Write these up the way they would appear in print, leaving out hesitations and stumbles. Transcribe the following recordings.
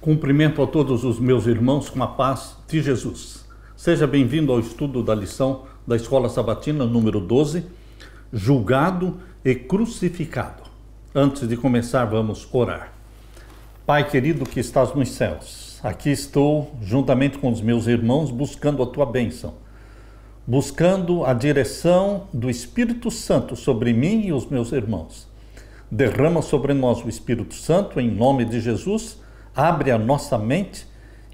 Cumprimento a todos os meus irmãos com a paz de Jesus. Seja bem-vindo ao estudo da lição da Escola Sabatina número 12, Julgado e Crucificado. Antes de começar, vamos orar. Pai querido que estás nos céus, aqui estou juntamente com os meus irmãos buscando a tua bênção, buscando a direção do Espírito Santo sobre mim e os meus irmãos. Derrama sobre nós o Espírito Santo em nome de Jesus. Abre a nossa mente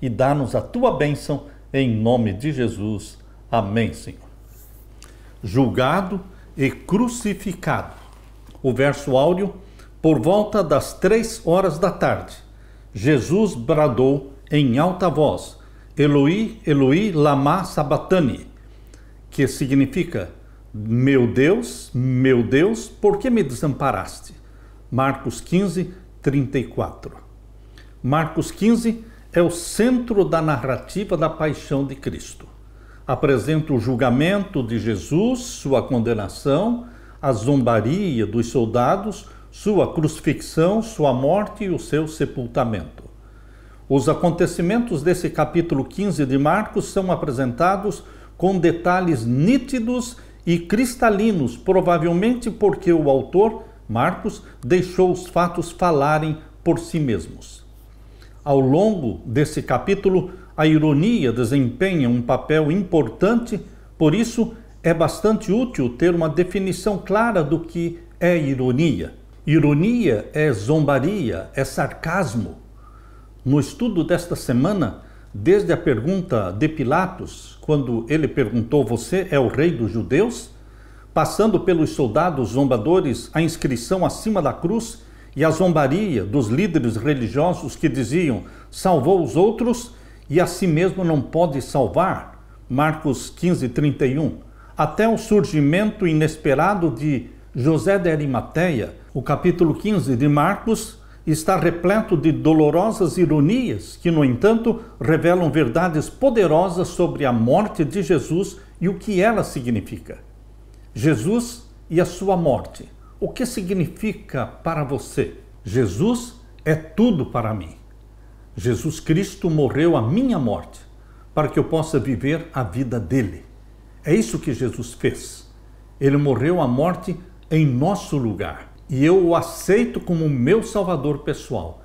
e dá-nos a tua bênção em nome de Jesus. Amém, Senhor. Julgado e crucificado. O verso áureo, por volta das 3 horas da tarde, Jesus bradou em alta voz, Eloi, Eloi, lama sabachthani, que significa, meu Deus, por que me desamparaste? Marcos 15, 34. Marcos 15 é o centro da narrativa da paixão de Cristo. Apresenta o julgamento de Jesus, sua condenação, a zombaria dos soldados, sua crucifixão, sua morte e o seu sepultamento. Os acontecimentos desse capítulo 15 de Marcos são apresentados com detalhes nítidos e cristalinos, provavelmente porque o autor, Marcos, deixou os fatos falarem por si mesmos. Ao longo desse capítulo, a ironia desempenha um papel importante, por isso é bastante útil ter uma definição clara do que é ironia. Ironia é zombaria, é sarcasmo. No estudo desta semana, desde a pergunta de Pilatos, quando ele perguntou: "Você é o rei dos judeus?", passando pelos soldados zombadores, a inscrição acima da cruz e a zombaria dos líderes religiosos que diziam: "Salvou os outros e a si mesmo não pode salvar", Marcos 15, 31, até o surgimento inesperado de José de Arimateia. O capítulo 15 de Marcos está repleto de dolorosas ironias que, no entanto, revelam verdades poderosas sobre a morte de Jesus e o que ela significa. Jesus e a sua morte. O que significa para você? Jesus é tudo para mim. Jesus Cristo morreu a minha morte para que eu possa viver a vida dele. É isso que Jesus fez. Ele morreu a morte em nosso lugar e eu o aceito como meu Salvador pessoal.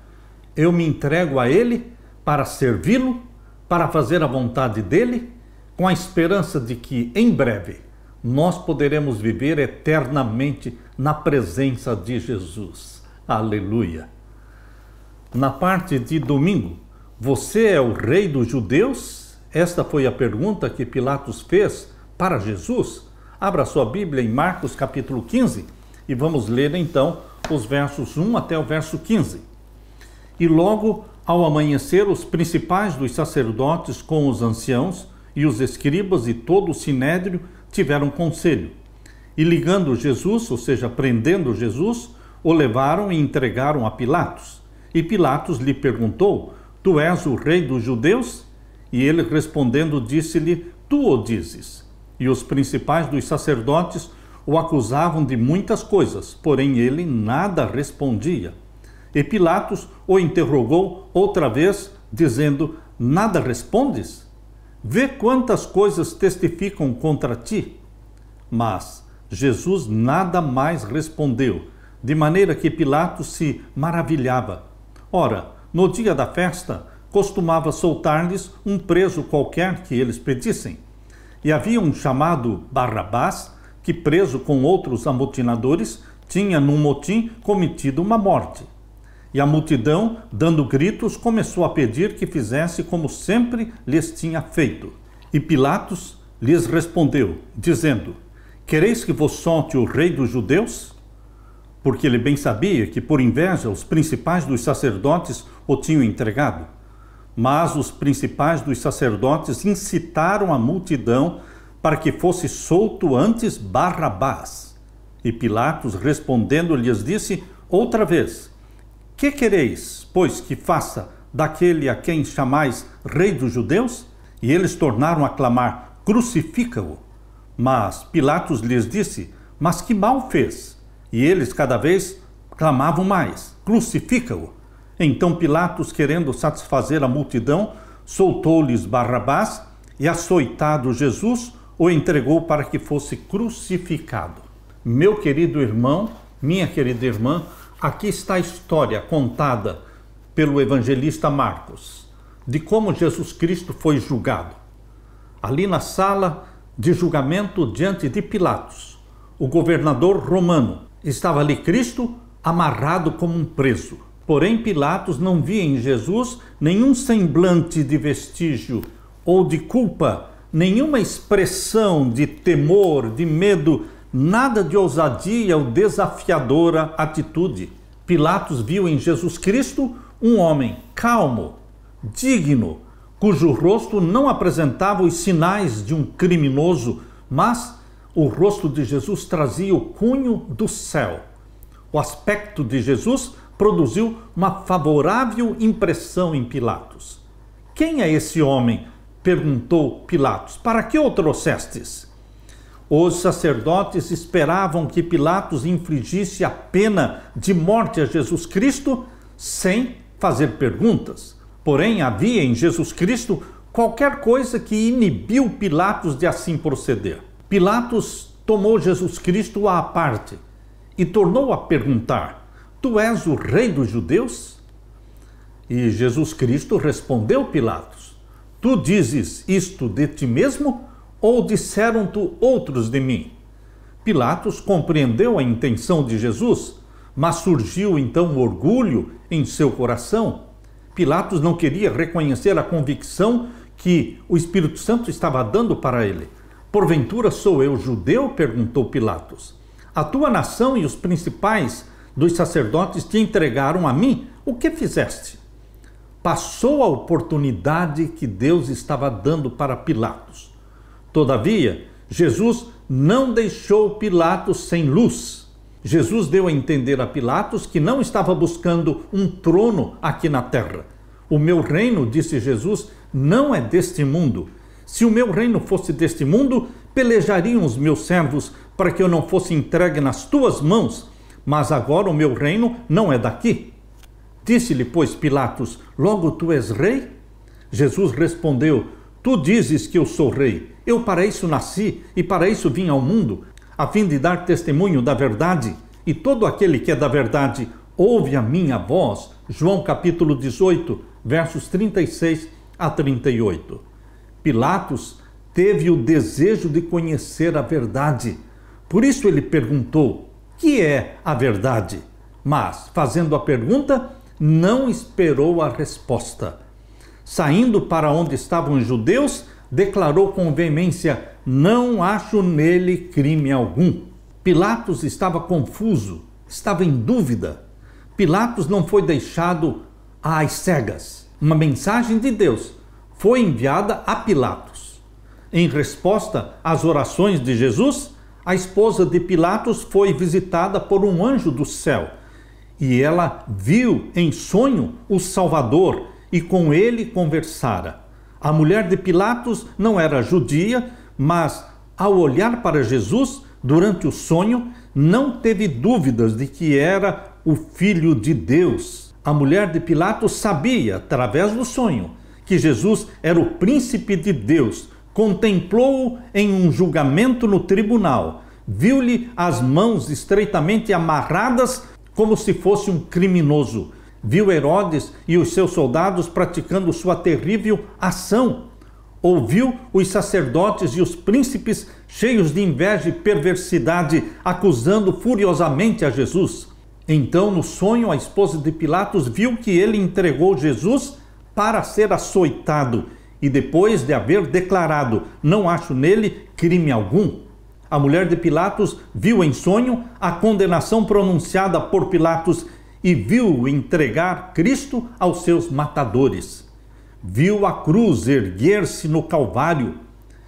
Eu me entrego a ele para servi-lo, para fazer a vontade dele, com a esperança de que em breve nós poderemos viver eternamente na presença de Jesus. Aleluia! Na parte de domingo, você é o rei dos judeus? Esta foi a pergunta que Pilatos fez para Jesus. Abra sua Bíblia em Marcos capítulo 15 e vamos ler então os versos 1 até o verso 15. E logo ao amanhecer, os principais dos sacerdotes com os anciãos e os escribas e todo o sinédrio tiveram conselho. E ligando Jesus, ou seja, prendendo Jesus, o levaram e entregaram a Pilatos. E Pilatos lhe perguntou: "Tu és o rei dos judeus?" E ele respondendo disse-lhe: "Tu o dizes." E os principais dos sacerdotes o acusavam de muitas coisas, porém ele nada respondia. E Pilatos o interrogou outra vez, dizendo: "Nada respondes? Vê quantas coisas testificam contra ti." Mas Jesus nada mais respondeu, de maneira que Pilatos se maravilhava. Ora, no dia da festa, costumava soltar-lhes um preso qualquer que eles pedissem. E havia um chamado Barrabás, que preso com outros amotinadores, tinha num motim cometido uma morte. E a multidão, dando gritos, começou a pedir que fizesse como sempre lhes tinha feito. E Pilatos lhes respondeu, dizendo: "Quereis que vos solte o rei dos judeus?" Porque ele bem sabia que por inveja os principais dos sacerdotes o tinham entregado. Mas os principais dos sacerdotes incitaram a multidão para que fosse solto antes Barrabás. E Pilatos respondendo lhes disse outra vez: "Que quereis, pois, que faça daquele a quem chamais rei dos judeus?" E eles tornaram a clamar: "Crucifica-o." Mas Pilatos lhes disse: "Mas que mal fez?" E eles cada vez clamavam mais: "Crucifica-o." Então Pilatos, querendo satisfazer a multidão, soltou-lhes Barrabás e, açoitado Jesus, o entregou para que fosse crucificado. Meu querido irmão, minha querida irmã, aqui está a história contada pelo evangelista Marcos, de como Jesus Cristo foi julgado. Ali na sala de julgamento diante de Pilatos, o governador romano, estava ali Cristo amarrado como um preso. Porém, Pilatos não via em Jesus nenhum semblante de vestígio ou de culpa, nenhuma expressão de temor, de medo, nada de ousadia ou desafiadora atitude. Pilatos viu em Jesus Cristo um homem calmo, digno, cujo rosto não apresentava os sinais de um criminoso, mas o rosto de Jesus trazia o cunho do céu. O aspecto de Jesus produziu uma favorável impressão em Pilatos. Quem é esse homem? Perguntou Pilatos. Para que o trouxestes? Os sacerdotes esperavam que Pilatos infligisse a pena de morte a Jesus Cristo sem fazer perguntas. Porém, havia em Jesus Cristo qualquer coisa que inibiu Pilatos de assim proceder. Pilatos tomou Jesus Cristo à parte e tornou a perguntar: Tu és o rei dos judeus? E Jesus Cristo respondeu Pilatos: Tu dizes isto de ti mesmo, ou disseram-te outros de mim? Pilatos compreendeu a intenção de Jesus, mas surgiu então orgulho em seu coração. Pilatos não queria reconhecer a convicção que o Espírito Santo estava dando para ele. Porventura sou eu judeu? Perguntou Pilatos. A tua nação e os principais dos sacerdotes te entregaram a mim? O que fizeste? Passou a oportunidade que Deus estava dando para Pilatos. Todavia, Jesus não deixou Pilatos sem luz. Jesus deu a entender a Pilatos que não estava buscando um trono aqui na terra. O meu reino, disse Jesus, não é deste mundo. Se o meu reino fosse deste mundo, pelejariam os meus servos para que eu não fosse entregue nas tuas mãos. Mas agora o meu reino não é daqui. Disse-lhe, pois, Pilatos: Logo tu és rei? Jesus respondeu: Tu dizes que eu sou rei. Eu para isso nasci e para isso vim ao mundo, a fim de dar testemunho da verdade. E todo aquele que é da verdade ouve a minha voz. João capítulo 18, versos 36 a 38. Pilatos teve o desejo de conhecer a verdade. Por isso ele perguntou: que é a verdade? Mas, fazendo a pergunta, não esperou a resposta. Saindo para onde estavam os judeus, declarou com veemência: Não acho nele crime algum. Pilatos estava confuso, estava em dúvida. Pilatos não foi deixado às cegas. Uma mensagem de Deus foi enviada a Pilatos. Em resposta às orações de Jesus, a esposa de Pilatos foi visitada por um anjo do céu e ela viu em sonho o Salvador e com ele conversara. A mulher de Pilatos não era judia, mas ao olhar para Jesus durante o sonho, não teve dúvidas de que era o Filho de Deus. A mulher de Pilatos sabia, através do sonho, que Jesus era o príncipe de Deus. Contemplou-o em um julgamento no tribunal. Viu-lhe as mãos estreitamente amarradas como se fosse um criminoso. Viu Herodes e os seus soldados praticando sua terrível ação. Ouviu os sacerdotes e os príncipes cheios de inveja e perversidade, acusando furiosamente a Jesus. Então, no sonho, a esposa de Pilatos viu que ele entregou Jesus para ser açoitado, e depois de haver declarado: Não acho nele crime algum, a mulher de Pilatos viu em sonho a condenação pronunciada por Pilatos e viu entregar Cristo aos seus matadores. Viu a cruz erguer-se no Calvário,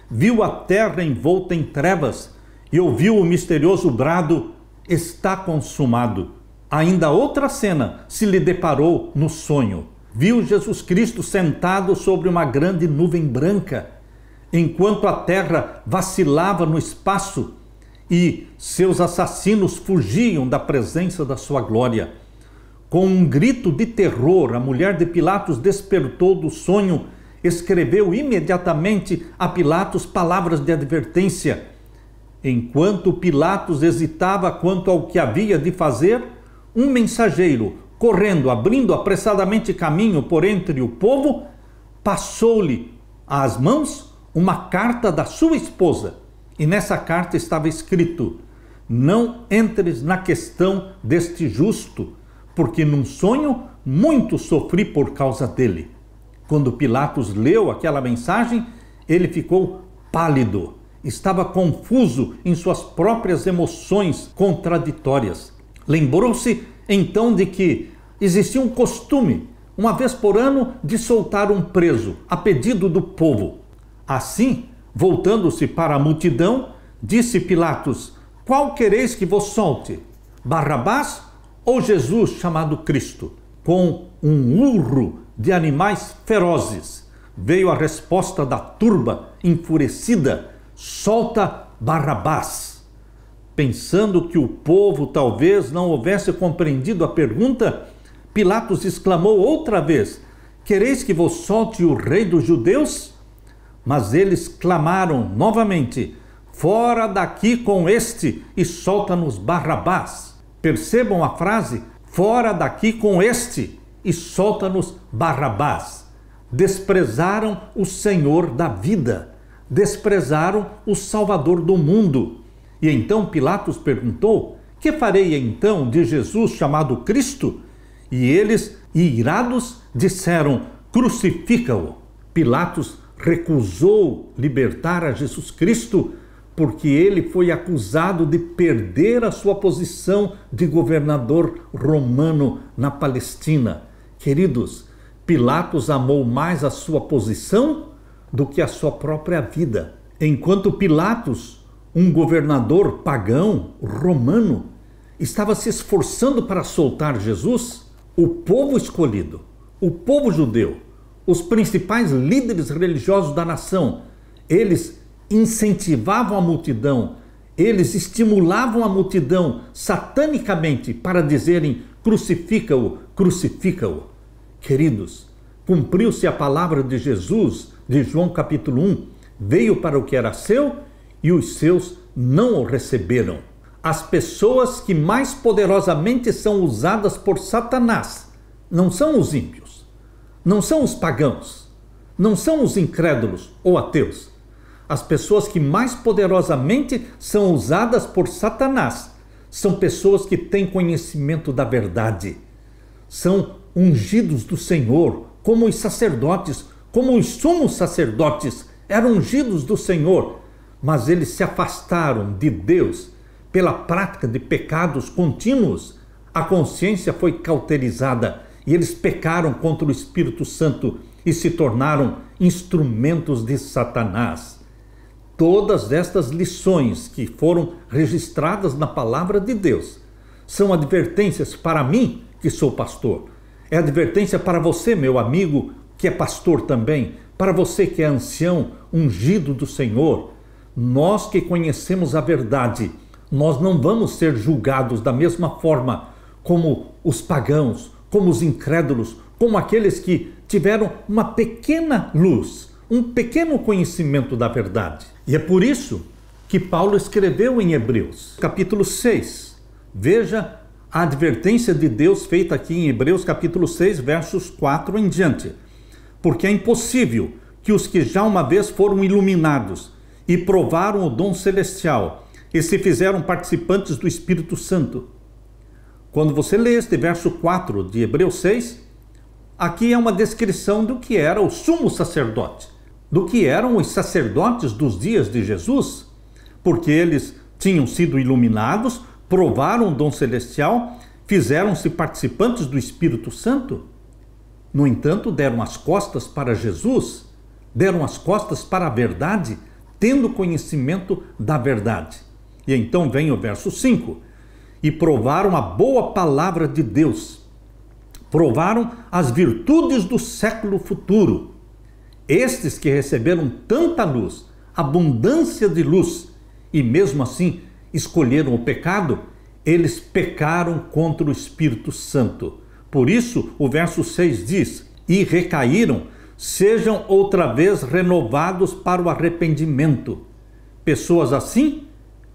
viu a terra envolta em trevas e ouviu o misterioso brado: Está consumado. Ainda outra cena se lhe deparou no sonho. Viu Jesus Cristo sentado sobre uma grande nuvem branca, enquanto a terra vacilava no espaço e seus assassinos fugiam da presença da sua glória. Com um grito de terror, a mulher de Pilatos despertou do sonho, escreveu imediatamente a Pilatos palavras de advertência. Enquanto Pilatos hesitava quanto ao que havia de fazer, um mensageiro, correndo, abrindo apressadamente caminho por entre o povo, passou-lhe às mãos uma carta da sua esposa. E nessa carta estava escrito: não entres na questão deste justo, porque num sonho muito sofri por causa dele. Quando Pilatos leu aquela mensagem, ele ficou pálido, estava confuso em suas próprias emoções contraditórias. Lembrou-se então de que existia um costume, uma vez por ano, de soltar um preso, a pedido do povo. Assim, voltando-se para a multidão, disse Pilatos: qual quereis que vos solte? Barrabás ou Jesus chamado Cristo? Com um urro de animais ferozes, veio a resposta da turba enfurecida: solta Barrabás. Pensando que o povo talvez não houvesse compreendido a pergunta, Pilatos exclamou outra vez: quereis que vos solte o rei dos judeus? Mas eles clamaram novamente: fora daqui com este e solta-nos Barrabás. Percebam a frase: fora daqui com este e solta-nos Barrabás. Desprezaram o Senhor da vida, desprezaram o Salvador do mundo. E então Pilatos perguntou: que farei então de Jesus chamado Cristo? E eles, irados, disseram: crucifica-o. Pilatos recusou libertar a Jesus Cristo porque ele foi acusado de perder a sua posição de governador romano na Palestina. Queridos, Pilatos amou mais a sua posição do que a sua própria vida. Enquanto Pilatos, um governador pagão romano, estava se esforçando para soltar Jesus, o povo escolhido, o povo judeu, os principais líderes religiosos da nação, eles incentivavam a multidão, eles estimulavam a multidão satanicamente para dizerem: crucifica-o, crucifica-o. Queridos, cumpriu-se a palavra de Jesus, de João capítulo 1, veio para o que era seu e os seus não o receberam. As pessoas que mais poderosamente são usadas por Satanás não são os ímpios, não são os pagãos, não são os incrédulos ou ateus. As pessoas que mais poderosamente são usadas por Satanás são pessoas que têm conhecimento da verdade, são ungidos do Senhor, como os sacerdotes, como os sumos sacerdotes eram ungidos do Senhor, mas eles se afastaram de Deus pela prática de pecados contínuos. A consciência foi cauterizada e eles pecaram contra o Espírito Santo e se tornaram instrumentos de Satanás. Todas estas lições que foram registradas na palavra de Deus são advertências para mim, que sou pastor. É advertência para você, meu amigo, que é pastor também, para você que é ancião, ungido do Senhor. Nós que conhecemos a verdade, nós não vamos ser julgados da mesma forma como os pagãos, como os incrédulos, como aqueles que tiveram uma pequena luz, um pequeno conhecimento da verdade. E é por isso que Paulo escreveu em Hebreus, capítulo 6. Veja a advertência de Deus feita aqui em Hebreus, capítulo 6, versos 4 em diante. Porque é impossível que os que já uma vez foram iluminados e provaram o dom celestial e se fizeram participantes do Espírito Santo. Quando você lê este verso 4 de Hebreus 6, aqui é uma descrição do que era o sumo sacerdote, do que eram os sacerdotes dos dias de Jesus, porque eles tinham sido iluminados, provaram o dom celestial, fizeram-se participantes do Espírito Santo. No entanto, deram as costas para Jesus, deram as costas para a verdade, tendo conhecimento da verdade. E então vem o verso 5. E provaram a boa palavra de Deus, provaram as virtudes do século futuro. Estes que receberam tanta luz, abundância de luz, e mesmo assim escolheram o pecado, eles pecaram contra o Espírito Santo, Por isso, o verso 6 diz: e recaíram, sejam outra vez renovados para o arrependimento. Pessoas assim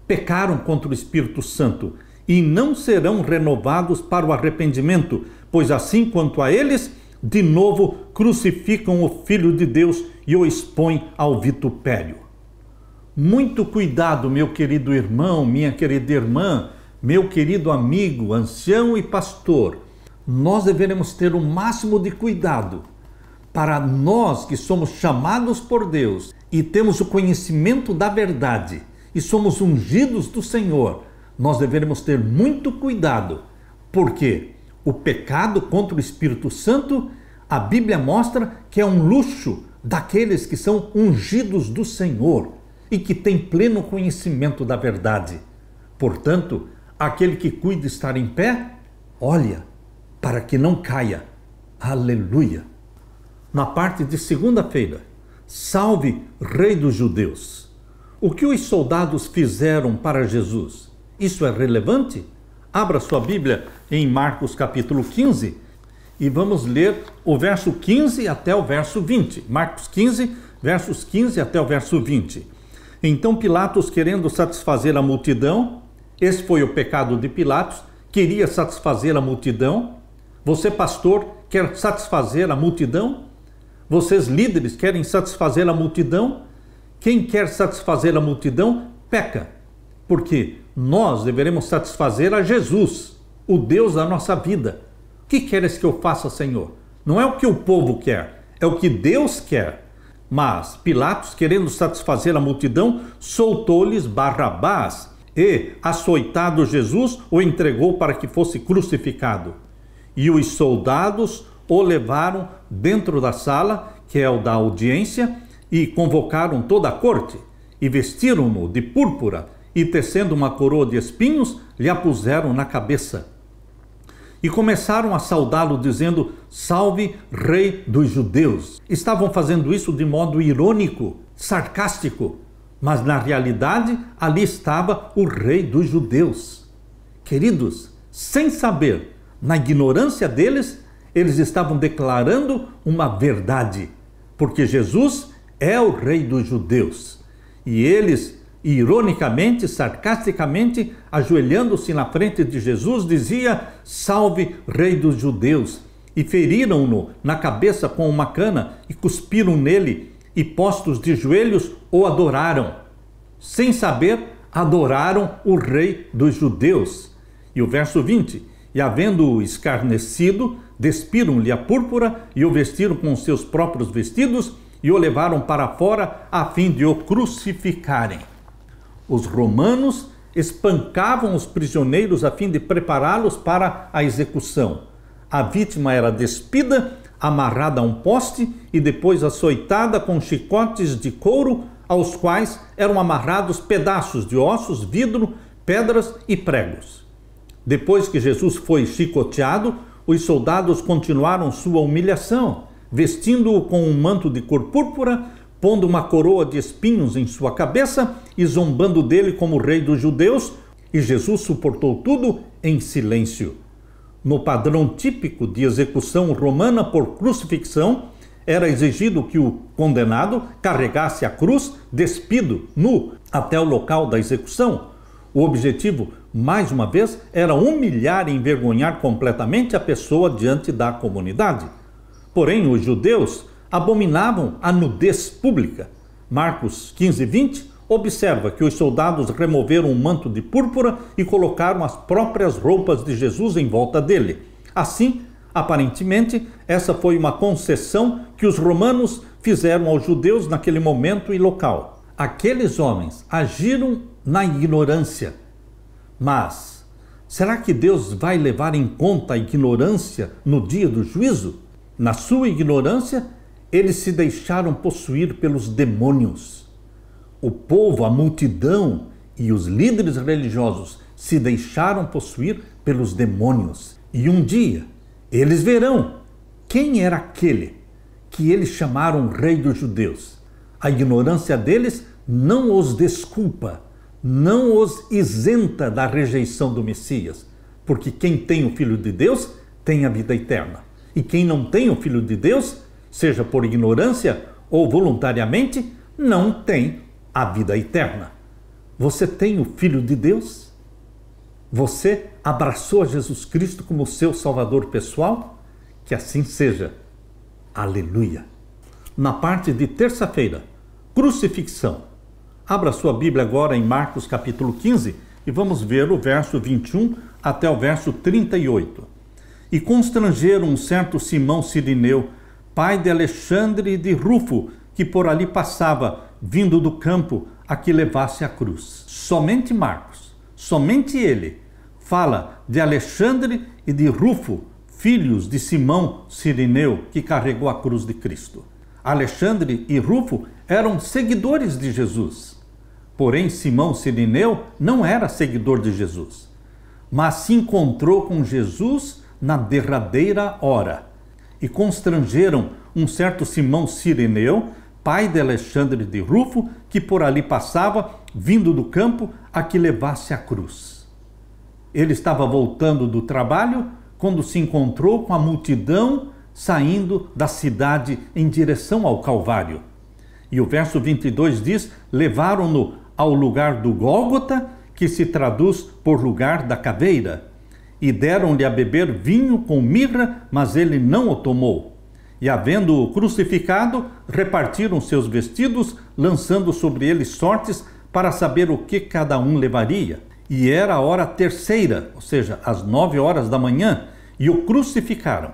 pecaram contra o Espírito Santo e não serão renovados para o arrependimento, pois assim quanto a eles, de novo crucificam o Filho de Deus e o expõem ao vitupério. Muito cuidado, meu querido irmão, minha querida irmã, meu querido amigo, ancião e pastor. Nós deveremos ter o máximo de cuidado para nós que somos chamados por Deus e temos o conhecimento da verdade e somos ungidos do Senhor. Nós deveremos ter muito cuidado, porque o pecado contra o Espírito Santo, a Bíblia mostra que é um luxo daqueles que são ungidos do Senhor e que têm pleno conhecimento da verdade. Portanto, aquele que cuida estar em pé, olha, para que não caia. Aleluia! Na parte de segunda-feira, salve Rei dos Judeus. O que os soldados fizeram para Jesus? Isso é relevante? Abra sua Bíblia em Marcos capítulo 15 e vamos ler o verso 15 até o verso 20. Marcos 15, versos 15 até o verso 20. Então Pilatos, querendo satisfazer a multidão, esse foi o pecado de Pilatos, queria satisfazer a multidão. Você, pastor, quer satisfazer a multidão? Vocês, líderes, querem satisfazer a multidão? Quem quer satisfazer a multidão, peca. Porque nós deveremos satisfazer a Jesus, o Deus da nossa vida. O que queres que eu faça, Senhor? Não é o que o povo quer, é o que Deus quer. Mas Pilatos, querendo satisfazer a multidão, soltou-lhes Barrabás e, açoitado Jesus, o entregou para que fosse crucificado. E os soldados o levaram dentro da sala, que é o da audiência, e convocaram toda a corte, e vestiram-no de púrpura, e tecendo uma coroa de espinhos, lhe a puseram na cabeça. E começaram a saudá-lo, dizendo: salve, Rei dos Judeus. Estavam fazendo isso de modo irônico, sarcástico, mas na realidade ali estava o Rei dos Judeus. Queridos, sem saber, na ignorância deles, eles estavam declarando uma verdade, porque Jesus é o Rei dos Judeus. E eles, ironicamente, sarcasticamente, ajoelhando-se na frente de Jesus, dizia: salve, Rei dos Judeus. E feriram-no na cabeça com uma cana e cuspiram nele, e postos de joelhos o adoraram. Sem saber, adoraram o Rei dos Judeus. E o verso 20: e havendo-o escarnecido, despiram-lhe a púrpura e o vestiram com os seus próprios vestidos e o levaram para fora a fim de o crucificarem. Os romanos espancavam os prisioneiros a fim de prepará-los para a execução. A vítima era despida, amarrada a um poste e depois açoitada com chicotes de couro, aos quais eram amarrados pedaços de ossos, vidro, pedras e pregos. Depois que Jesus foi chicoteado, os soldados continuaram sua humilhação, vestindo-o com um manto de cor púrpura, pondo uma coroa de espinhos em sua cabeça e zombando dele como Rei dos Judeus, e Jesus suportou tudo em silêncio. No padrão típico de execução romana por crucifixão, era exigido que o condenado carregasse a cruz despido, nu, até o local da execução. O objetivo, mais uma vez, era humilhar e envergonhar completamente a pessoa diante da comunidade. Porém, os judeus abominavam a nudez pública. Marcos 15, 20 observa que os soldados removeram um manto de púrpura e colocaram as próprias roupas de Jesus em volta dele. Assim, aparentemente, essa foi uma concessão que os romanos fizeram aos judeus naquele momento e local. Aqueles homens agiram na ignorância. Mas será que Deus vai levar em conta a ignorância no dia do juízo? Na sua ignorância, eles se deixaram possuir pelos demônios. O povo, a multidão e os líderes religiosos se deixaram possuir pelos demônios. E um dia, eles verão quem era aquele que eles chamaram Rei dos Judeus. A ignorância deles não os desculpa, não os isenta da rejeição do Messias, porque quem tem o Filho de Deus tem a vida eterna. E quem não tem o Filho de Deus, seja por ignorância ou voluntariamente, não tem a vida eterna. Você tem o Filho de Deus? Você abraçou a Jesus Cristo como seu Salvador pessoal? Que assim seja. Aleluia! Na parte de terça-feira, crucifixão. Abra sua Bíblia agora em Marcos capítulo 15 e vamos ver o verso 21 até o verso 38. E constrangeram um certo Simão Cirineu, pai de Alexandre e de Rufo, que por ali passava, vindo do campo, a que levasse a cruz. Somente Marcos, somente ele, fala de Alexandre e de Rufo, filhos de Simão Cirineu, que carregou a cruz de Cristo. Alexandre e Rufo eram seguidores de Jesus. Porém, Simão Cirineu não era seguidor de Jesus, mas se encontrou com Jesus na derradeira hora. E constrangeram um certo Simão Cirineu, pai de Alexandre de Rufo, que por ali passava, vindo do campo, a que levasse a cruz. Ele estava voltando do trabalho quando se encontrou com a multidão saindo da cidade em direção ao Calvário. E o verso 22 diz: levaram-no ao lugar do Gólgota, que se traduz por lugar da caveira, e deram-lhe a beber vinho com mirra, mas ele não o tomou. E havendo-o crucificado, repartiram seus vestidos, lançando sobre ele sortes para saber o que cada um levaria. E era a hora terceira, ou seja, às 9 horas da manhã, e o crucificaram.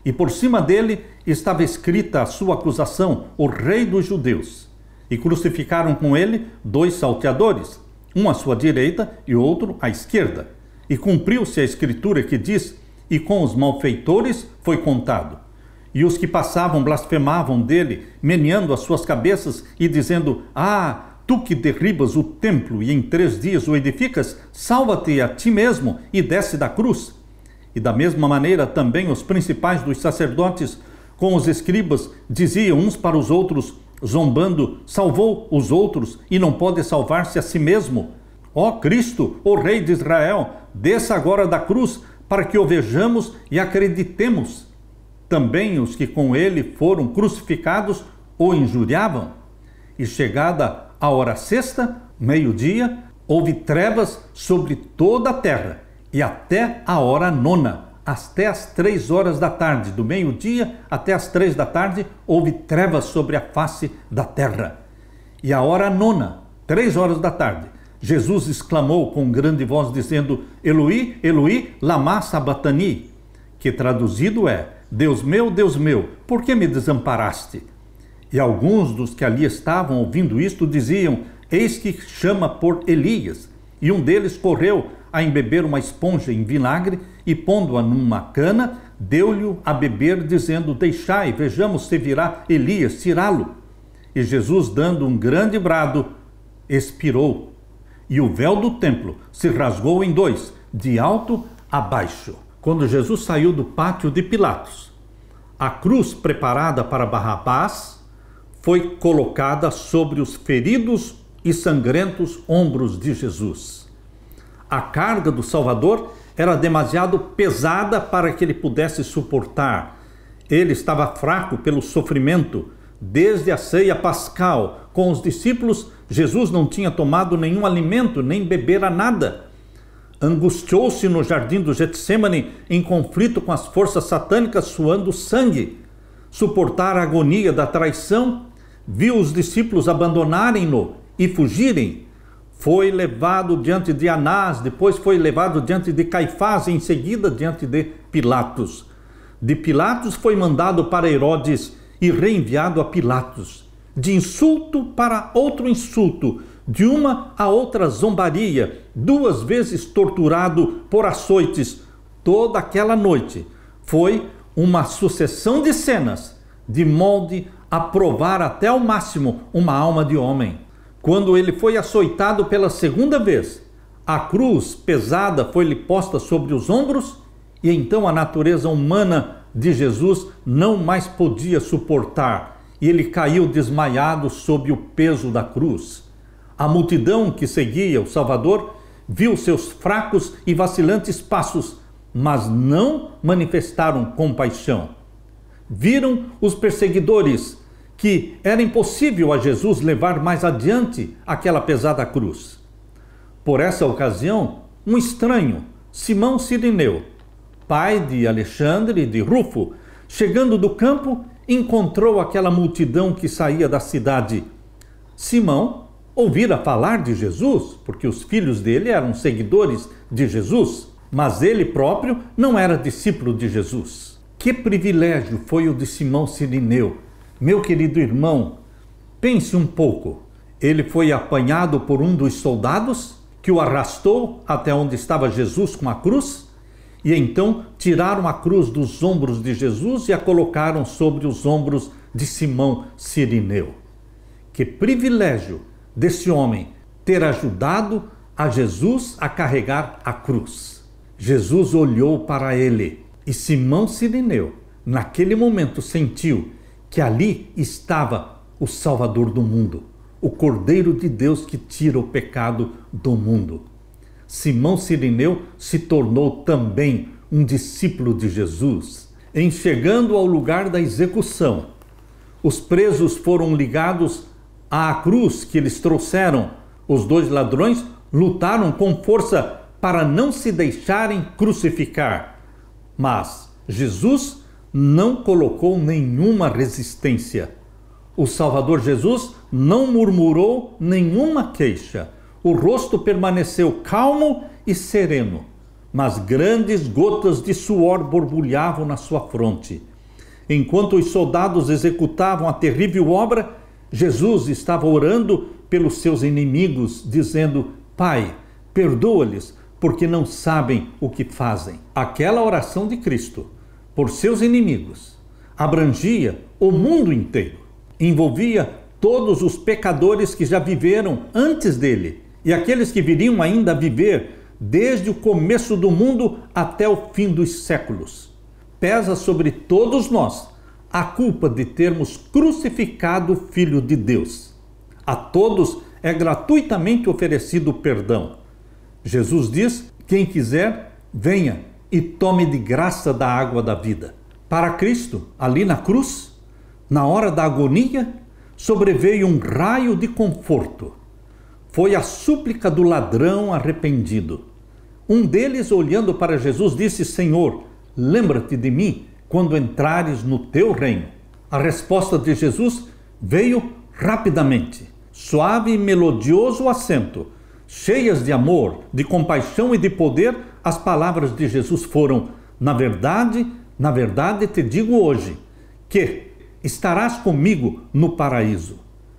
E por cima dele estava escrita a sua acusação: o Rei dos Judeus. E crucificaram com ele 2 salteadores, um à sua direita e outro à esquerda. E cumpriu-se a escritura que diz: e com os malfeitores foi contado. E os que passavam blasfemavam dele, meneando as suas cabeças e dizendo: ah, tu que derribas o templo e em 3 dias o edificas, salva-te a ti mesmo e desce da cruz. E da mesma maneira também os principais dos sacerdotes com os escribas diziam uns para os outros, zombando: salvou os outros e não pode salvar-se a si mesmo. Ó Cristo, o Rei de Israel, desça agora da cruz para que o vejamos e acreditemos. Também os que com ele foram crucificados o injuriavam. E chegada a hora sexta, meio-dia, houve trevas sobre toda a terra, e até a hora nona, até as 3 horas da tarde, do meio-dia até as 3 da tarde, houve trevas sobre a face da terra. E a hora nona, 3 horas da tarde, Jesus exclamou com grande voz, dizendo: Eloi, Eloi, lama sabachthani, que traduzido é: Deus meu, por que me desamparaste? E alguns dos que ali estavam ouvindo isto diziam: eis que chama por Elias. E um deles correu a embeber uma esponja em vinagre e, pondo-a numa cana, deu-lhe a beber, dizendo: deixai, vejamos se virá Elias tirá-lo. E Jesus, dando um grande brado, expirou. E o véu do templo se rasgou em 2, de alto a baixo. Quando Jesus saiu do pátio de Pilatos, a cruz preparada para Barrabás foi colocada sobre os feridos e sangrentos ombros de Jesus. A carga do Salvador era demasiado pesada para que ele pudesse suportar. Ele estava fraco pelo sofrimento. Desde a ceia pascal com os discípulos, Jesus não tinha tomado nenhum alimento, nem bebera nada. Angustiou-se no jardim do Getsêmani em conflito com as forças satânicas, suando sangue. Suportar a agonia da traição, viu os discípulos abandonarem-no e fugirem. Foi levado diante de Anás, depois foi levado diante de Caifás e em seguida diante de Pilatos. De Pilatos foi mandado para Herodes e reenviado a Pilatos. De insulto para outro insulto, de uma a outra zombaria, 2 vezes torturado por açoites. Toda aquela noite foi uma sucessão de cenas, de molde a provar até ao máximo uma alma de homem. Quando ele foi açoitado pela 2ª vez, a cruz pesada foi-lhe posta sobre os ombros, e então a natureza humana de Jesus não mais podia suportar, e ele caiu desmaiado sob o peso da cruz. A multidão que seguia o Salvador viu seus fracos e vacilantes passos, mas não manifestaram compaixão. Viram os perseguidores que era impossível a Jesus levar mais adiante aquela pesada cruz. Por essa ocasião, um estranho, Simão Cirineu, pai de Alexandre e de Rufo, chegando do campo, encontrou aquela multidão que saía da cidade. Simão ouvira falar de Jesus, porque os filhos dele eram seguidores de Jesus, mas ele próprio não era discípulo de Jesus. Que privilégio foi o de Simão Cirineu! Meu querido irmão, pense um pouco. Ele foi apanhado por um dos soldados que o arrastou até onde estava Jesus com a cruz, e então tiraram a cruz dos ombros de Jesus e a colocaram sobre os ombros de Simão Cirineu. Que privilégio desse homem ter ajudado a Jesus a carregar a cruz. Jesus olhou para ele e Simão Cirineu, naquele momento, sentiu que ali estava o Salvador do mundo, o Cordeiro de Deus que tira o pecado do mundo. Simão Cirineu se tornou também um discípulo de Jesus. Em chegando ao lugar da execução, os presos foram ligados à cruz que eles trouxeram. Os dois ladrões lutaram com força para não se deixarem crucificar, mas Jesus não colocou nenhuma resistência. O Salvador Jesus não murmurou nenhuma queixa. O rosto permaneceu calmo e sereno, mas grandes gotas de suor borbulhavam na sua fronte. Enquanto os soldados executavam a terrível obra, Jesus estava orando pelos seus inimigos, dizendo: Pai, perdoa-lhes, porque não sabem o que fazem. Aquela oração de Cristo por seus inimigos abrangia o mundo inteiro, envolvia todos os pecadores que já viveram antes dele e aqueles que viriam ainda a viver desde o começo do mundo até o fim dos séculos. Pesa sobre todos nós a culpa de termos crucificado o Filho de Deus. A todos é gratuitamente oferecido o perdão. Jesus diz: quem quiser, venha e tome de graça da água da vida. Para Cristo, ali na cruz, na hora da agonia, sobreveio um raio de conforto. Foi a súplica do ladrão arrependido. Um deles, olhando para Jesus, disse: Senhor, lembra-te de mim quando entrares no teu reino. A resposta de Jesus veio rapidamente, suave e melodioso acento. Cheias de amor, de compaixão e de poder, as palavras de Jesus foram: na verdade te digo hoje, que estarás comigo no paraíso.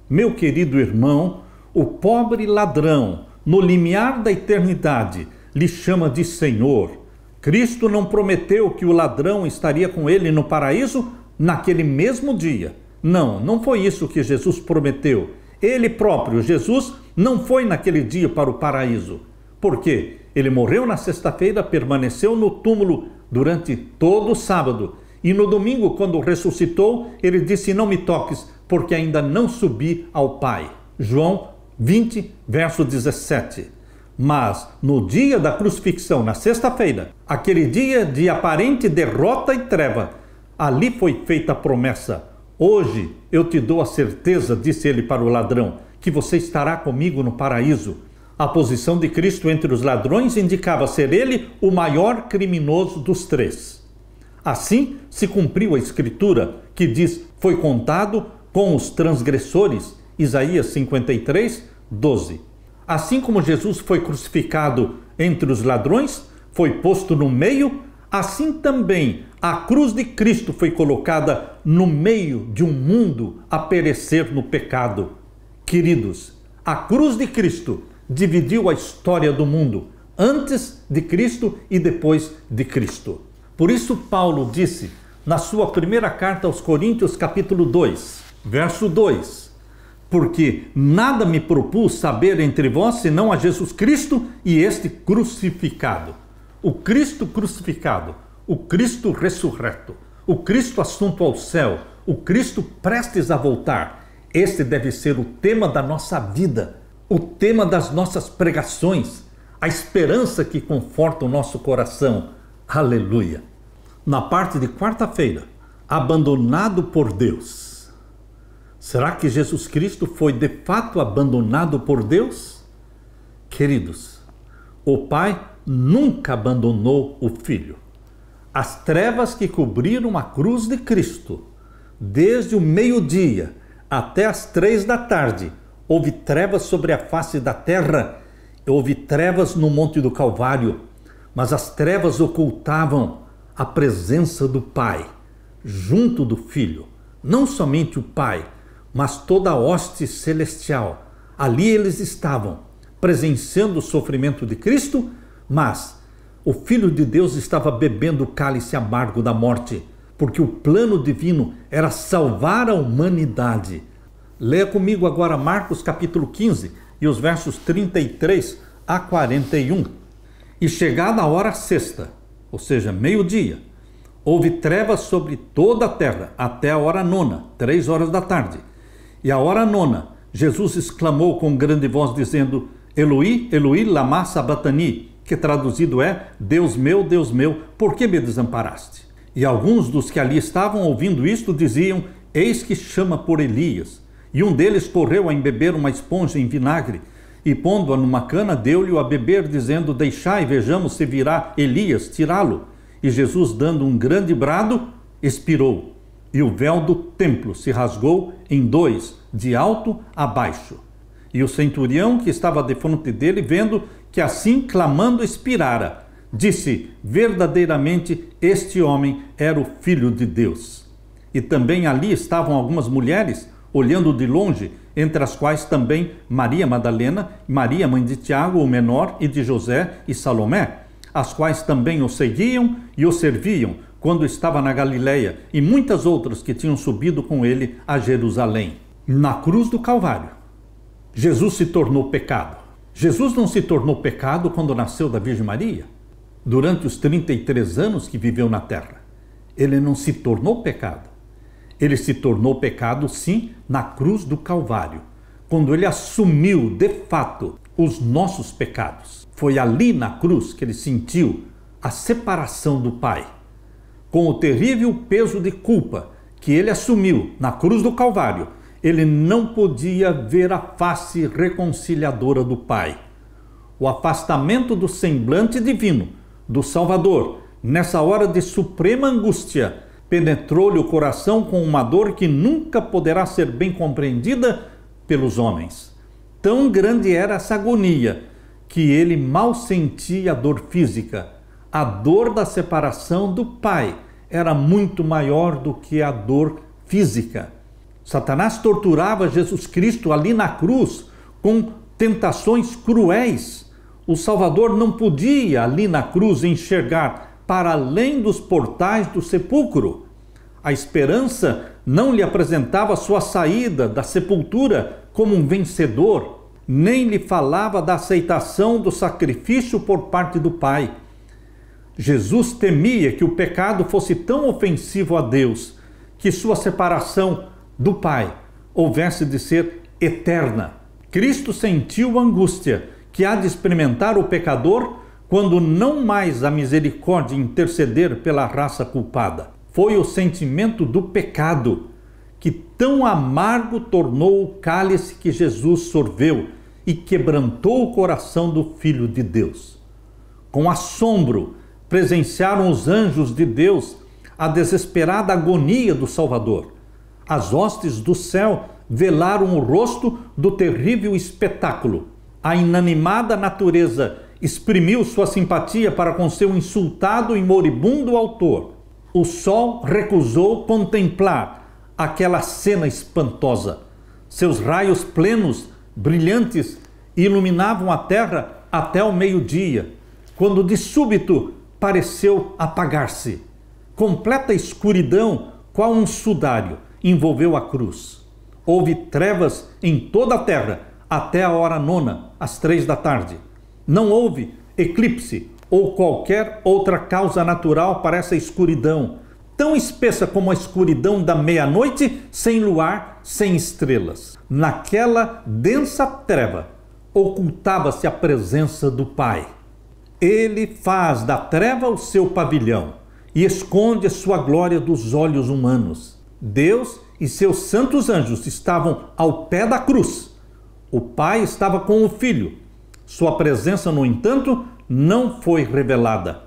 Meu querido irmão, o pobre ladrão, no limiar da eternidade, lhe chama de Senhor. Cristo não prometeu que o ladrão estaria com ele no paraíso naquele mesmo dia. Não foi isso que Jesus prometeu. Ele próprio, Jesus, não foi naquele dia para o paraíso. Por quê? Ele morreu na sexta-feira, permaneceu no túmulo durante todo o sábado. E no domingo, quando ressuscitou, ele disse: não me toques, porque ainda não subi ao Pai. João 20, verso 17. Mas no dia da crucifixão, na sexta-feira, aquele dia de aparente derrota e treva, ali foi feita a promessa: hoje eu te dou a certeza, disse ele para o ladrão, que você estará comigo no paraíso. A posição de Cristo entre os ladrões indicava ser ele o maior criminoso dos três. Assim se cumpriu a Escritura, que diz: foi contado com os transgressores, Isaías 53, 12. Assim como Jesus foi crucificado entre os ladrões, foi posto no meio, assim também a cruz de Cristo foi colocada no meio de um mundo a perecer no pecado. Queridos, a cruz de Cristo dividiu a história do mundo, antes de Cristo e depois de Cristo. Por isso Paulo disse na sua primeira carta aos Coríntios, capítulo 2, verso 2: porque nada me propus saber entre vós, senão a Jesus Cristo e este crucificado. O Cristo crucificado, o Cristo ressurreto, o Cristo assunto ao céu, o Cristo prestes a voltar. Este deve ser o tema da nossa vida, o tema das nossas pregações, a esperança que conforta o nosso coração. Aleluia! Na parte de quarta-feira, abandonado por Deus. Será que Jesus Cristo foi de fato abandonado por Deus? Queridos, o Pai nunca abandonou o Filho. As trevas que cobriram a cruz de Cristo, desde o meio-dia até as 3 da tarde, houve trevas sobre a face da terra, houve trevas no Monte do Calvário, mas as trevas ocultavam a presença do Pai, junto do Filho. Não somente o Pai, mas toda a hoste celestial. Ali eles estavam, presenciando o sofrimento de Cristo, mas o Filho de Deus estava bebendo o cálice amargo da morte, porque o plano divino era salvar a humanidade. Leia comigo agora Marcos capítulo 15 e os versos 33 a 41. E chegada a hora sexta, ou seja, meio-dia, houve trevas sobre toda a terra, até a hora nona, 3 horas da tarde. E a hora nona, Jesus exclamou com grande voz, dizendo: Eloi, Eloi, lama sabachthani, que traduzido é: Deus meu, por que me desamparaste? E alguns dos que ali estavam ouvindo isto diziam: Eis que chama por Elias. E um deles correu a embeber uma esponja em vinagre, e pondo-a numa cana, deu-lhe a beber, dizendo: Deixai, vejamos se virá Elias tirá-lo. E Jesus, dando um grande brado, expirou. E o véu do templo se rasgou em 2, de alto a baixo. E o centurião que estava defronte dele, vendo que assim clamando expirara, disse: verdadeiramente este homem era o Filho de Deus. E também ali estavam algumas mulheres, olhando de longe, entre as quais também Maria Madalena, Maria mãe de Tiago, o menor, e de José e Salomé, as quais também o seguiam e o serviam quando estava na Galileia, e muitas outras que tinham subido com ele a Jerusalém. Na cruz do Calvário, Jesus se tornou pecado. Jesus não se tornou pecado quando nasceu da Virgem Maria, durante os 33 anos que viveu na terra. Ele não se tornou pecado. Ele se tornou pecado, sim, na cruz do Calvário, quando ele assumiu, de fato, os nossos pecados. Foi ali na cruz que ele sentiu a separação do Pai. Com o terrível peso de culpa que ele assumiu na cruz do Calvário, ele não podia ver a face reconciliadora do Pai. O afastamento do semblante divino do Salvador, nessa hora de suprema angústia, penetrou-lhe o coração com uma dor que nunca poderá ser bem compreendida pelos homens. Tão grande era essa agonia que ele mal sentia a dor física. A dor da separação do Pai era muito maior do que a dor física. Satanás torturava Jesus Cristo ali na cruz com tentações cruéis. O Salvador não podia ali na cruz enxergar para além dos portais do sepulcro. A esperança não lhe apresentava sua saída da sepultura como um vencedor, nem lhe falava da aceitação do sacrifício por parte do Pai. Jesus temia que o pecado fosse tão ofensivo a Deus, que sua separação do Pai houvesse de ser eterna. Cristo sentiu a angústia que há de experimentar o pecador quando não mais a misericórdia interceder pela raça culpada. Foi o sentimento do pecado que tão amargo tornou o cálice que Jesus sorveu e quebrantou o coração do Filho de Deus. Com assombro, presenciaram os anjos de Deus a desesperada agonia do Salvador. As hostes do céu velaram o rosto do terrível espetáculo. A inanimada natureza exprimiu sua simpatia para com seu insultado e moribundo autor. O sol recusou contemplar aquela cena espantosa. Seus raios plenos, brilhantes, iluminavam a terra até o meio-dia, quando de súbito pareceu apagar-se. Completa escuridão, qual um sudário, envolveu a cruz. Houve trevas em toda a terra até a hora nona, às 3 da tarde. Não houve eclipse ou qualquer outra causa natural para essa escuridão, tão espessa como a escuridão da meia-noite, sem luar, sem estrelas. Naquela densa treva, ocultava-se a presença do Pai. Ele faz da treva o seu pavilhão e esconde a sua glória dos olhos humanos. Deus e seus santos anjos estavam ao pé da cruz. O Pai estava com o Filho. Sua presença, no entanto, não foi revelada.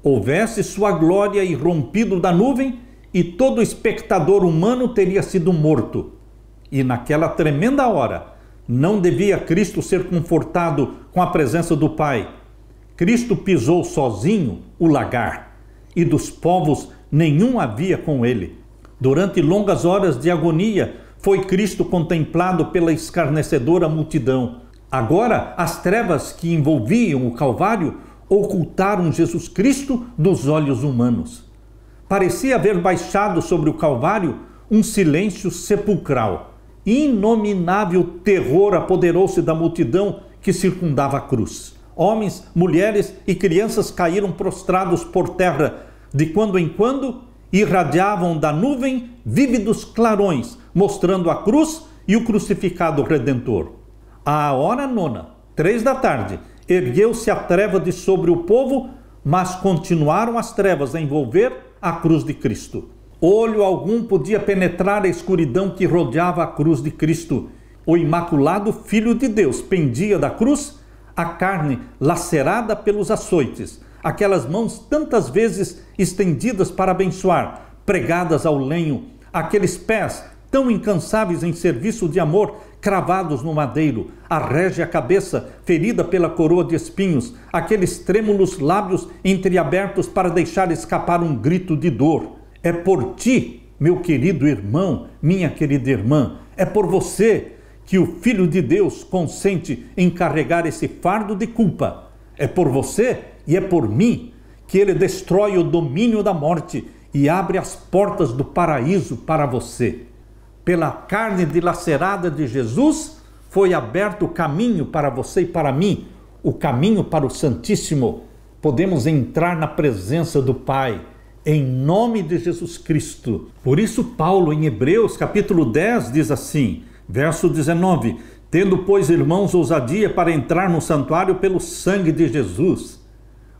Houvesse sua glória irrompido da nuvem e todo espectador humano teria sido morto. E naquela tremenda hora, não devia Cristo ser confortado com a presença do Pai. Cristo pisou sozinho o lagar, e dos povos nenhum havia com ele. Durante longas horas de agonia, foi Cristo contemplado pela escarnecedora multidão. Agora, as trevas que envolviam o Calvário ocultaram Jesus Cristo dos olhos humanos. Parecia haver baixado sobre o Calvário um silêncio sepulcral. Inominável terror apoderou-se da multidão que circundava a cruz. Homens, mulheres e crianças caíram prostrados por terra. De quando em quando, irradiavam da nuvem vívidos clarões, mostrando a cruz e o crucificado Redentor. À hora nona, 3 da tarde, ergueu-se a treva de sobre o povo, mas continuaram as trevas a envolver a cruz de Cristo. Olho algum podia penetrar a escuridão que rodeava a cruz de Cristo. O imaculado Filho de Deus pendia da cruz, a carne lacerada pelos açoites, aquelas mãos tantas vezes estendidas para abençoar, pregadas ao lenho, aqueles pés tão incansáveis em serviço de amor, cravados no madeiro, a régia cabeça ferida pela coroa de espinhos, aqueles trêmulos lábios entreabertos para deixar escapar um grito de dor. É por ti, meu querido irmão, minha querida irmã, é por você que o Filho de Deus consente em carregar esse fardo de culpa. É por você e é por mim que ele destrói o domínio da morte e abre as portas do paraíso para você. Pela carne dilacerada de Jesus foi aberto o caminho para você e para mim, o caminho para o Santíssimo. Podemos entrar na presença do Pai, em nome de Jesus Cristo. Por isso Paulo, em Hebreus capítulo 10, diz assim, verso 19, tendo, pois, irmãos, ousadia para entrar no santuário pelo sangue de Jesus.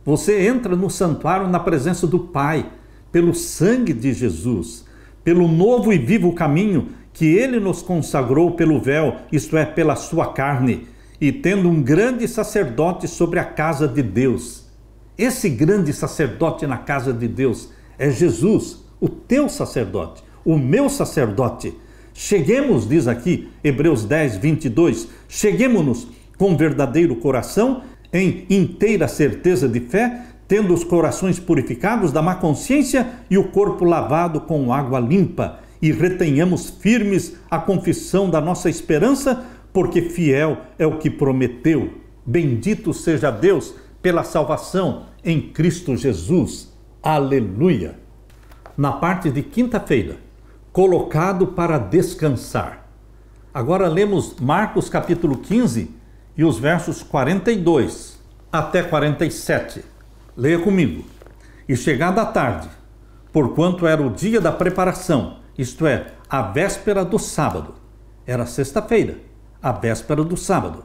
Você entra no santuário na presença do Pai, pelo sangue de Jesus, pelo novo e vivo caminho que ele nos consagrou pelo véu, isto é, pela sua carne, e tendo um grande sacerdote sobre a casa de Deus. Esse grande sacerdote na casa de Deus é Jesus, o teu sacerdote, o meu sacerdote. Cheguemos, diz aqui, Hebreus 10, 22, cheguemo-nos com verdadeiro coração, em inteira certeza de fé, tendo os corações purificados da má consciência e o corpo lavado com água limpa, e retenhamos firmes a confissão da nossa esperança, porque fiel é o que prometeu. Bendito seja Deus pela salvação em Cristo Jesus. Aleluia! Na parte de quinta-feira, colocado para descansar. Agora lemos Marcos capítulo 15 e os versos 42 até 47. Leia comigo. E chegada a tarde, porquanto era o dia da preparação, isto é, a véspera do sábado. Era sexta-feira, a véspera do sábado.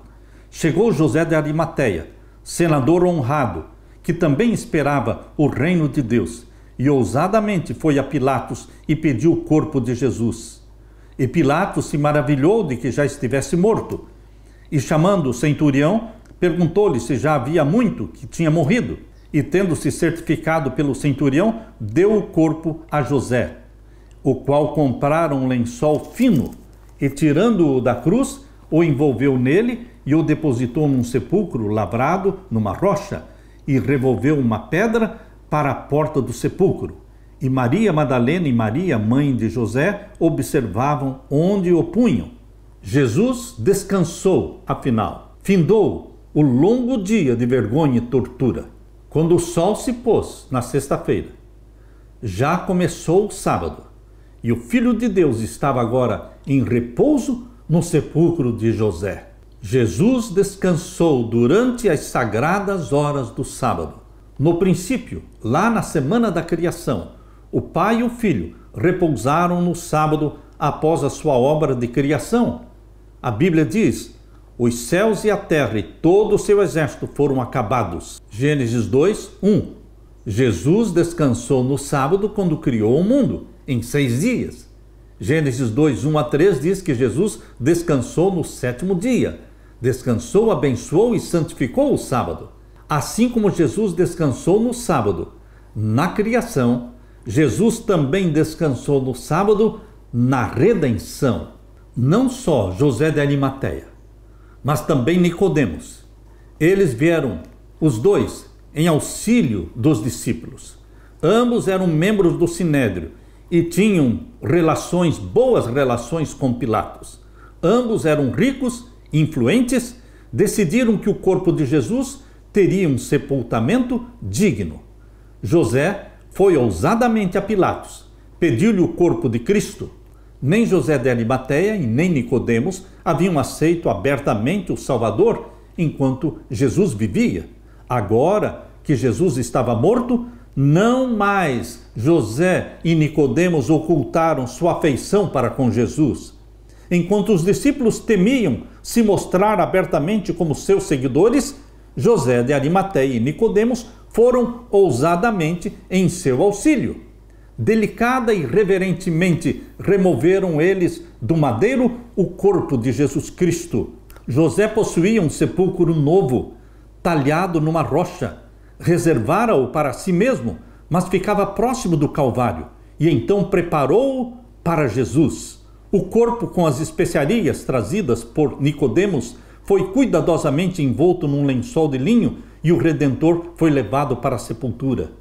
Chegou José de Arimateia, senador honrado, que também esperava o reino de Deus, e ousadamente foi a Pilatos e pediu o corpo de Jesus. E Pilatos se maravilhou de que já estivesse morto, e chamando o centurião, perguntou-lhe se já havia muito que tinha morrido, e tendo-se certificado pelo centurião, deu o corpo a José, o qual comprara um lençol fino, e tirando-o da cruz, o envolveu nele e o depositou num sepulcro lavrado numa rocha, e revolveu uma pedra para a porta do sepulcro. E Maria Madalena e Maria, mãe de José, observavam onde o punham. Jesus descansou, afinal. Findou o longo dia de vergonha e tortura. Quando o sol se pôs na sexta-feira, já começou o sábado, e o Filho de Deus estava agora em repouso no sepulcro de José. Jesus descansou durante as sagradas horas do sábado. No princípio, lá na semana da criação, o Pai e o Filho repousaram no sábado após a sua obra de criação. A Bíblia diz, Os céus e a terra e todo o seu exército foram acabados. Gênesis 2, 1. Jesus descansou no sábado quando criou o mundo, em 6 dias. Gênesis 2, 1 a 3 diz que Jesus descansou no 7º dia. Descansou, abençoou e santificou o sábado. Assim como Jesus descansou no sábado na criação, Jesus também descansou no sábado na redenção. Não só José de Arimateia, mas também Nicodemos. Eles vieram, os dois, em auxílio dos discípulos. Ambos eram membros do Sinédrio e tinham boas relações com Pilatos. Ambos eram ricos, influentes, decidiram que o corpo de Jesus teria um sepultamento digno. José foi ousadamente a Pilatos, pediu-lhe o corpo de Cristo. Nem José de Arimateia e nem Nicodemos haviam aceito abertamente o Salvador enquanto Jesus vivia. Agora que Jesus estava morto, não mais José e Nicodemos ocultaram sua afeição para com Jesus. Enquanto os discípulos temiam se mostrar abertamente como seus seguidores, José de Arimateia e Nicodemos foram ousadamente em seu auxílio. Delicada e reverentemente removeram eles do madeiro o corpo de Jesus Cristo. José possuía um sepulcro novo, talhado numa rocha. Reservara-o para si mesmo, mas ficava próximo do Calvário, e então preparou-o para Jesus. O corpo com as especiarias trazidas por Nicodemos foi cuidadosamente envolto num lençol de linho e o Redentor foi levado para a sepultura.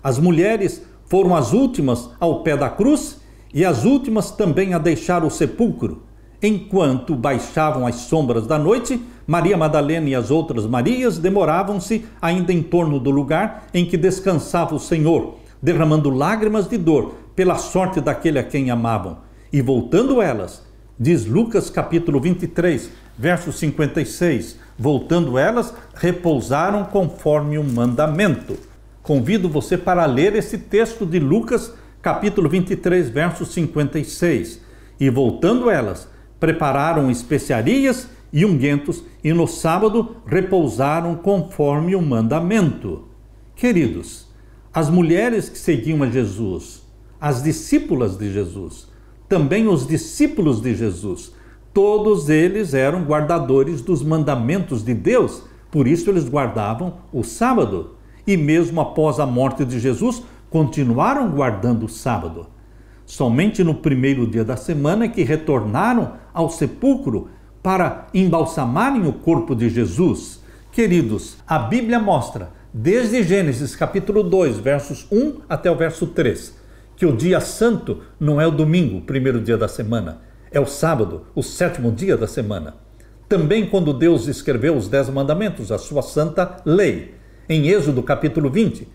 As mulheres foram as últimas ao pé da cruz e as últimas também a deixar o sepulcro. Enquanto baixavam as sombras da noite, Maria Madalena e as outras Marias demoravam-se ainda em torno do lugar em que descansava o Senhor, derramando lágrimas de dor pela sorte daquele a quem amavam. E voltando elas, diz Lucas capítulo 23, verso 56, voltando elas, repousaram conforme o mandamento. Convido você para ler esse texto de Lucas, capítulo 23, verso 56. E voltando elas, prepararam especiarias e ungüentos, e no sábado repousaram conforme o mandamento. Queridos, as mulheres que seguiam a Jesus, as discípulas de Jesus, também os discípulos de Jesus, todos eles eram guardadores dos mandamentos de Deus, por isso eles guardavam o sábado. E mesmo após a morte de Jesus, continuaram guardando o sábado. Somente no primeiro dia da semana que retornaram ao sepulcro para embalsamarem o corpo de Jesus. Queridos, a Bíblia mostra, desde Gênesis capítulo 2, versos 1 até o verso 3, que o dia santo não é o domingo, o primeiro dia da semana, é o sábado, o 7º dia da semana. Também quando Deus escreveu os 10 mandamentos, a sua santa lei, em Êxodo capítulo 20,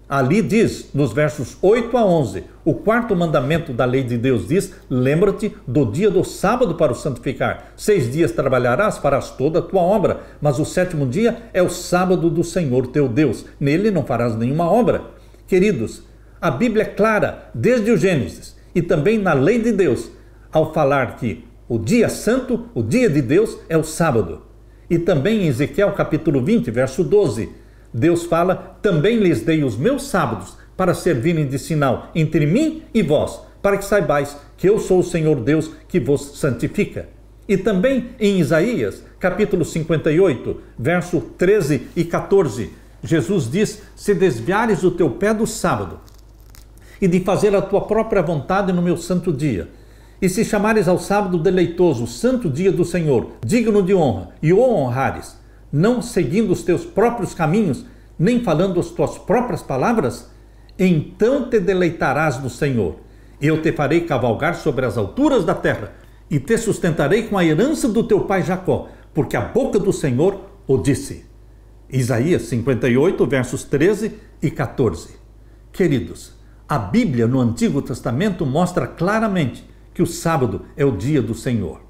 ali diz, nos versos 8 a 11, o 4º mandamento da lei de Deus diz: lembra-te do dia do sábado para o santificar. 6 dias trabalharás, farás toda a tua obra, mas o 7º dia é o sábado do Senhor teu Deus. Nele não farás nenhuma obra. Queridos, a Bíblia é clara, desde o Gênesis, e também na lei de Deus, ao falar que o dia santo, o dia de Deus, é o sábado. E também em Ezequiel capítulo 20, verso 12, Deus fala: também lhes dei os meus sábados para servirem de sinal entre mim e vós, para que saibais que eu sou o Senhor Deus que vos santifica. E também em Isaías, capítulo 58, verso 13 e 14, Jesus diz: se desviares o teu pé do sábado e de fazer a tua própria vontade no meu santo dia, e se chamares ao sábado deleitoso, o santo dia do Senhor, digno de honra, e o honrares, não seguindo os teus próprios caminhos, nem falando as tuas próprias palavras, então te deleitarás no Senhor. Eu te farei cavalgar sobre as alturas da terra, e te sustentarei com a herança do teu pai Jacó, porque a boca do Senhor o disse. Isaías 58, versos 13 e 14. Queridos, a Bíblia no Antigo Testamento mostra claramente que o sábado é o dia do Senhor.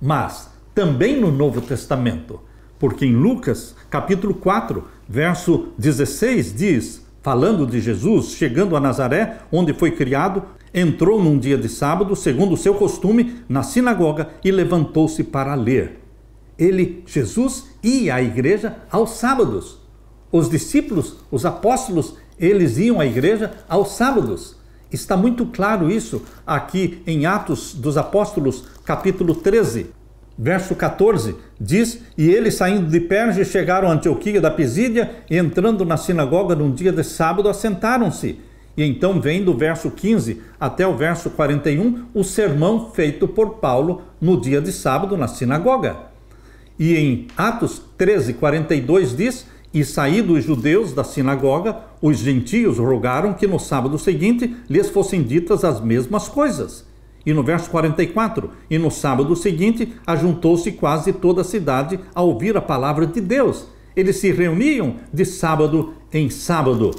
Mas também no Novo Testamento, porque em Lucas, capítulo 4, verso 16, diz, falando de Jesus, chegando a Nazaré, onde foi criado, entrou num dia de sábado, segundo o seu costume, na sinagoga e levantou-se para ler. Jesus, ia à igreja aos sábados. Os discípulos, os apóstolos, eles iam à igreja aos sábados. Está muito claro isso aqui em Atos dos Apóstolos, capítulo 13, verso 14. Diz: e eles, saindo de Perge, chegaram a Antioquia da Pisídia, e entrando na sinagoga num dia de sábado, assentaram-se. E então vem do verso 15 até o verso 41 o sermão feito por Paulo no dia de sábado na sinagoga. E em Atos 13, 42 diz: e saídos os judeus da sinagoga, os gentios rogaram que no sábado seguinte lhes fossem ditas as mesmas coisas. E no verso 44, e no sábado seguinte ajuntou-se quase toda a cidade a ouvir a palavra de Deus. Eles se reuniam de sábado em sábado.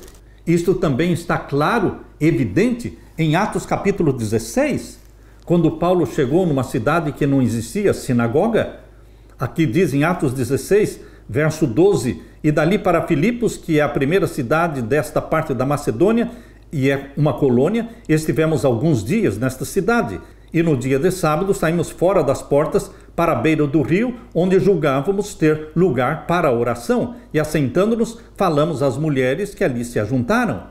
Isto também está claro, evidente, em Atos capítulo 16, quando Paulo chegou numa cidade que não existia sinagoga. Aqui diz em Atos 16, verso 12, e dali para Filipos, que é a primeira cidade desta parte da Macedônia, e é uma colônia, estivemos alguns dias nesta cidade. E no dia de sábado saímos fora das portas para a beira do rio, onde julgávamos ter lugar para a oração, e assentando-nos, falamos às mulheres que ali se ajuntaram.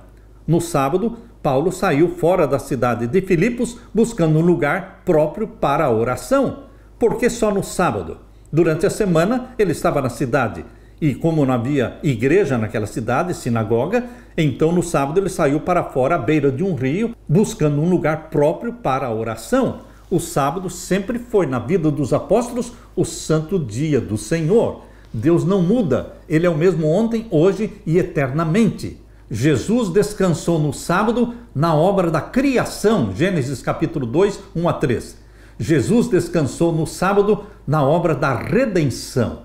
No sábado, Paulo saiu fora da cidade de Filipos, buscando um lugar próprio para a oração. Por que só no sábado? Durante a semana ele estava na cidade, e como não havia igreja naquela cidade, sinagoga, então no sábado ele saiu para fora à beira de um rio, buscando um lugar próprio para a oração. O sábado sempre foi na vida dos apóstolos o santo dia do Senhor. Deus não muda, Ele é o mesmo ontem, hoje e eternamente. Jesus descansou no sábado na obra da criação, Gênesis capítulo 2, 1 a 3. Jesus descansou no sábado na obra da redenção.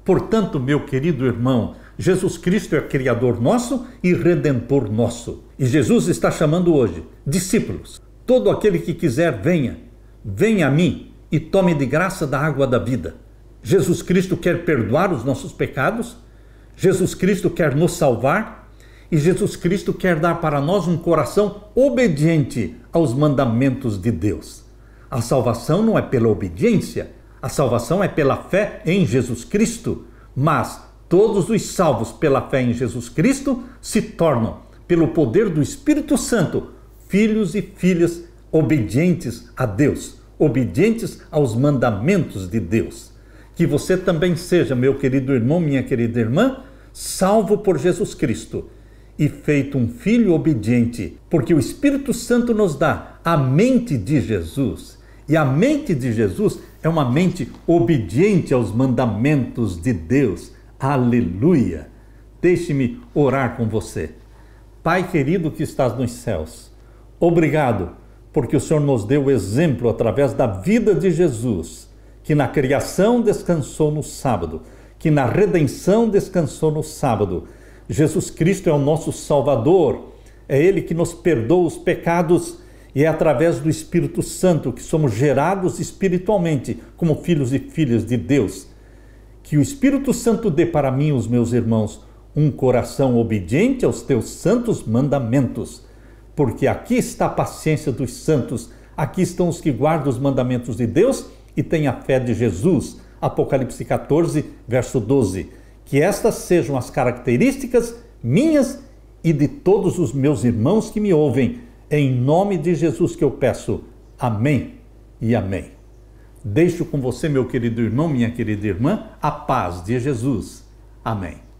Portanto, meu querido irmão, Jesus Cristo é Criador nosso e Redentor nosso. E Jesus está chamando hoje discípulos. Todo aquele que quiser, venha a mim e tome de graça da água da vida. Jesus Cristo quer perdoar os nossos pecados, Jesus Cristo quer nos salvar e Jesus Cristo quer dar para nós um coração obediente aos mandamentos de Deus. A salvação não é pela obediência, a salvação é pela fé em Jesus Cristo, mas todos os salvos pela fé em Jesus Cristo se tornam, pelo poder do Espírito Santo, filhos e filhas obedientes a Deus, obedientes aos mandamentos de Deus. Que você também seja, meu querido irmão, minha querida irmã, salvo por Jesus Cristo e feito um filho obediente, porque o Espírito Santo nos dá a mente de Jesus. E a mente de Jesus é uma mente obediente aos mandamentos de Deus. Aleluia! Deixe-me orar com você. Pai querido que estás nos céus, obrigado porque o Senhor nos deu o exemplo através da vida de Jesus, que na criação descansou no sábado, que na redenção descansou no sábado. Jesus Cristo é o nosso Salvador, é Ele que nos perdoa os pecados e é através do Espírito Santo que somos gerados espiritualmente como filhos e filhas de Deus. Que o Espírito Santo dê para mim, os meus irmãos, um coração obediente aos teus santos mandamentos, porque aqui está a paciência dos santos, aqui estão os que guardam os mandamentos de Deus e têm a fé de Jesus. Apocalipse 14, verso 12. Que estas sejam as características minhas e de todos os meus irmãos que me ouvem. Em nome de Jesus que eu peço. Amém e amém. Deixo com você, meu querido irmão, minha querida irmã, a paz de Jesus. Amém.